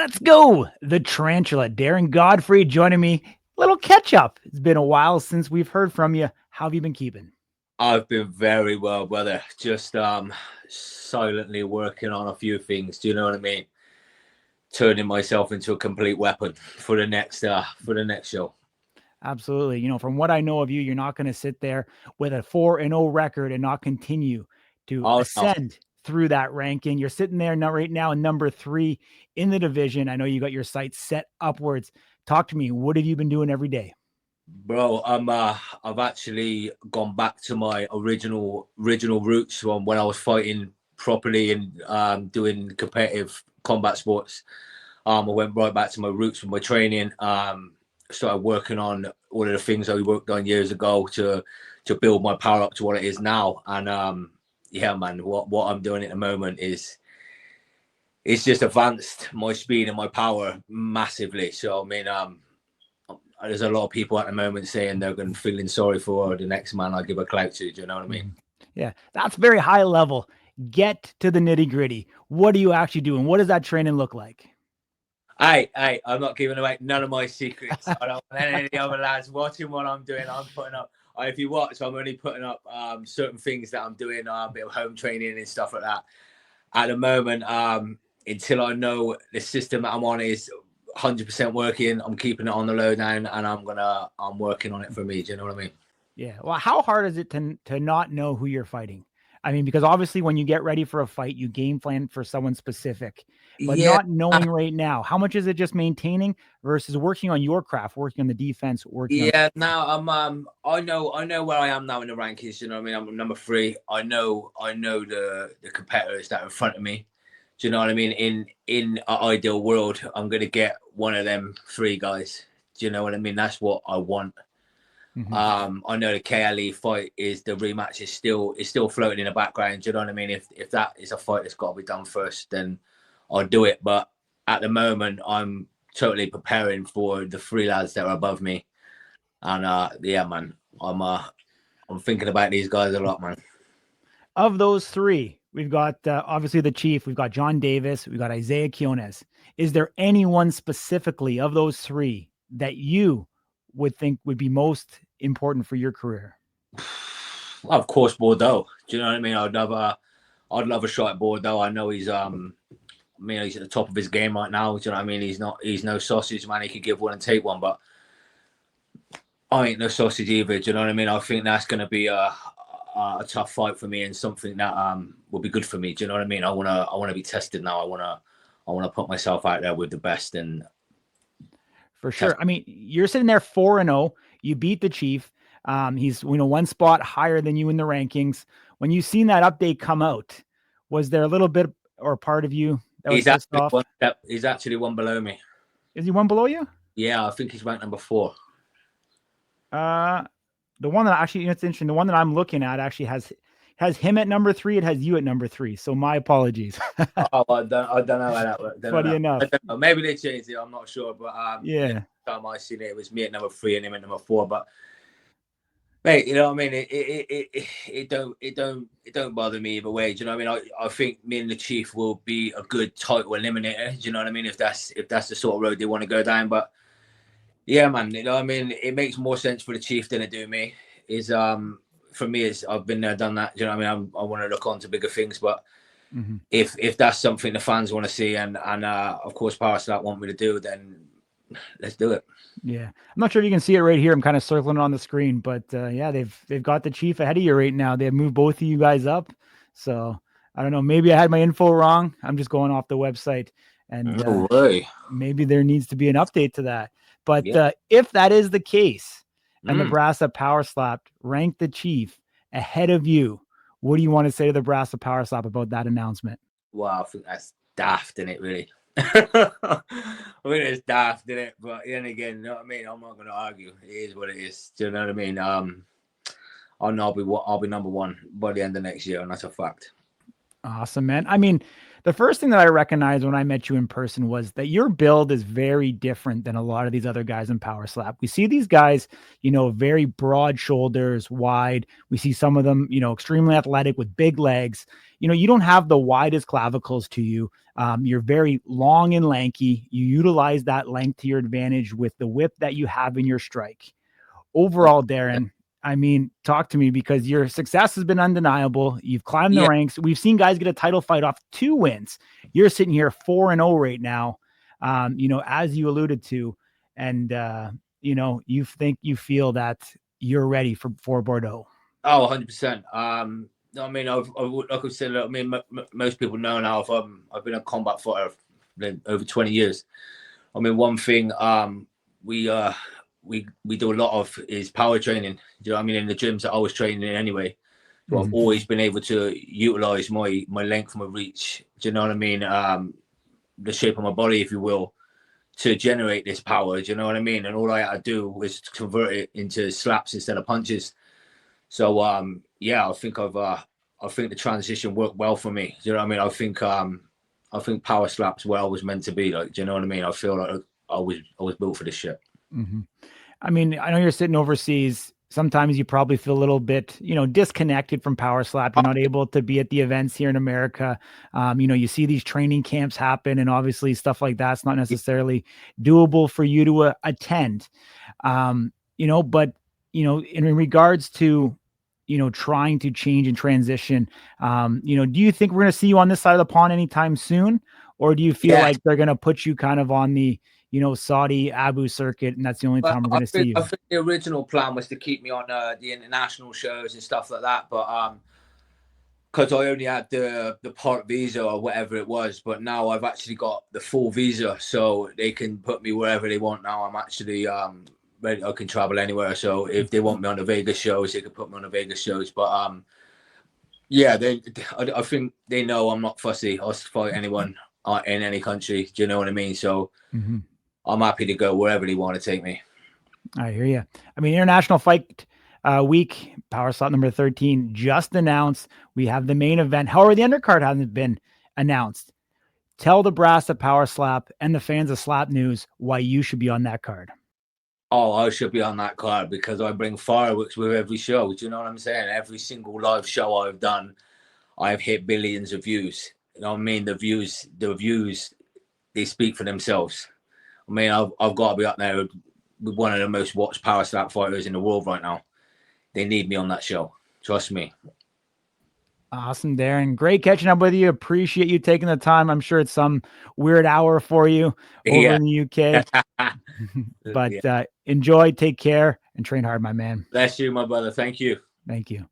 Let's go. The Tarantula, Darren Godfrey joining me. Little catch up. It's been a while since we've heard from you. How have you been keeping? I've been very well, brother. Just silently working on a few things. Do you know what I mean? Turning myself into a complete weapon for the next show. Absolutely. You know, from what I know of you, you're not going to sit there with a 4-0 record and not continue to Oh no. ascend through that ranking. You're sitting there now, right now, number 3 in the division. I know you got your sights set upwards. Talk to me. What have you been doing every day? Bro, I've actually gone back to my original roots from when I was fighting properly and doing competitive combat sports. I went right back to my roots with my training. Started working on all of the things I worked on years ago to build my power up to what it is now. And yeah, man, what I'm doing at the moment is it's just advanced my speed and my power massively. So I mean, there's a lot of people at the moment saying they're going to feeling sorry for the next man I give a clout to. Do you know what I mean? Yeah, that's very high level. Get to the nitty gritty. What are you actually doing? What does that training look like? Hey, I'm not giving away none of my secrets. I don't want any of the other lads watching what I'm doing. I'm putting up, if you watch, I'm only putting up certain things that I'm doing, a bit of home training and stuff like that. At the moment, until I know the system that I'm on is 100% working, I'm keeping it on the low down, and I'm working on it for me. Do you know what I mean? Yeah. Well, how hard is it to not know who you're fighting? I mean, because obviously when you get ready for a fight, you game plan for someone specific, but Yeah. not knowing right now, how much is it just maintaining versus working on your craft, working on the defense, working on. Yeah, now I know where I am now in the rankings. You know what I mean? I'm number 3. I know the competitors that are in front of me. Do you know what I mean? In an ideal world, I'm gonna get one of them 3 guys. Do you know what I mean? That's what I want. I know the KLE fight is the rematch is still floating in the background. Do you know what I mean? If that is a fight that's got to be done first, then I'll do it. But at the moment, I'm totally preparing for the 3 lads that are above me. And yeah, man, I'm thinking about these guys a lot, man. Of those 3, we've got obviously the Chief, we've got John Davis, we've got Isaiah Quiones. Is there anyone specifically of those 3 that you would think would be most important for your career? Of course, Bordeaux. Do you know what I mean? I'd love a shot at Bordeaux. I know he's he's at the top of his game right now. Do you know what I mean? He's no sausage, man. He could give one and take one, but I ain't no sausage either. Do you know what I mean? I think that's going to be a tough fight for me and something that will be good for me. Do you know what I mean? I wanna be tested now. I wanna put myself out there with the best. And for sure. I mean, you're sitting there 4-0. You beat the Chief. He's one spot higher than you in the rankings. When you seen that update come out, was there a little bit or part of you that was pissed off? He's actually one below me. Is he one below you? Yeah, I think he's ranked number 4. The one that actually, it's interesting. The one that I'm looking at actually has him at number 3. It has you at number 3. So my apologies. Oh, I don't know how that works. Funny enough. Maybe they changed it. I'm not sure, but yeah. Time I seen it, it was me at number 3 and him at number 4. But mate, you know what I mean? It don't bother me either way. Do you know what I mean? I think me and the Chief will be a good title eliminator. Do you know what I mean? If that's the sort of road they want to go down. But yeah, man, you know what I mean? It makes more sense for the Chief than it do me. Is for me, is I've been there, done that. Do you know what I mean? I want to look on to bigger things, but if that's something the fans want to see and of course Power Slap want me to do, then let's do it. Yeah, I'm not sure if you can see it right here. I'm kind of circling it on the screen, but yeah, they've got the Chief ahead of you right now. They've moved both of you guys up. So I don't know. Maybe I had my info wrong. I'm just going off the website, and No way. Maybe there needs to be an update to that. But if that is the case, and the Brasa Power Slap ranked the Chief ahead of you, what do you want to say to the Brasa Power Slap about that announcement? Well, I think that's daft, isn't it, really? I mean, it's daft, isn't it? But then again, you know what I mean? I'm not going to argue. It is what it is. Do you know what I mean? I know I'll be number 1 by the end of next year, and that's a fact. Awesome, man. I mean, the first thing that I recognized when I met you in person was that your build is very different than a lot of these other guys in Power Slap. We see these guys, very broad shoulders, wide. We see some of them, extremely athletic with big legs. You don't have the widest clavicles to you. You're very long and lanky. You utilize that length to your advantage with the whip that you have in your strike. Overall, Darren, I mean, talk to me, because your success has been undeniable. You've climbed the ranks. We've seen guys get a title fight off 2 wins. You're sitting here 4-0 right now, as you alluded to. And, you feel that you're ready for Bordeaux. Oh, 100%. I mean, like I said, I mean, most people know now I've been a combat fighter over 20 years. I mean, one thing we do a lot of is power training. Do you know what I mean? In the gyms that I was training in anyway. So I've always been able to utilize my length, my reach. Do you know what I mean? The shape of my body, if you will, to generate this power. Do you know what I mean? And all I had to do was convert it into slaps instead of punches. So I think the transition worked well for me. Do you know what I mean? I think power slaps where I was meant to be. Like, do you know what I mean? I feel like I was built for this shit. Mm-hmm. I mean, I know you're sitting overseas. Sometimes you probably feel a little bit, disconnected from Power Slap. You're not able to be at the events here in America. You see these training camps happen, and obviously stuff like that's not necessarily doable for you to attend. But in regards to, trying to change and transition, do you think we're going to see you on this side of the pond anytime soon? Or do you feel like they're going to put you kind of on the, Saudi Abu circuit, and that's the only time we're going to see you? I think the original plan was to keep me on the international shows and stuff like that, but because I only had the part visa or whatever it was, but now I've actually got the full visa, so they can put me wherever they want. Now I'm actually ready. I can travel anywhere. So if they want me on the Vegas shows, they can put me on the Vegas shows. But I think they know I'm not fussy. I'll fight anyone in any country. Do you know what I mean? So. I'm happy to go wherever they want to take me. I hear you. I mean, International Fight Week, Power Slap number 13 just announced. We have the main event. However, the undercard hasn't been announced. Tell the brass at Power Slap and the fans of Slap News why you should be on that card. Oh, I should be on that card because I bring fireworks with every show. Do you know what I'm saying? Every single live show I've done, I've hit billions of views. You know what I mean? The views, they speak for themselves. I mean, I've got to be up there with one of the most watched Power Slap fighters in the world right now. They need me on that show. Trust me. Awesome, Darren. Great catching up with you. Appreciate you taking the time. I'm sure it's some weird hour for you over in the UK. But enjoy, take care, and train hard, my man. Bless you, my brother. Thank you. Thank you.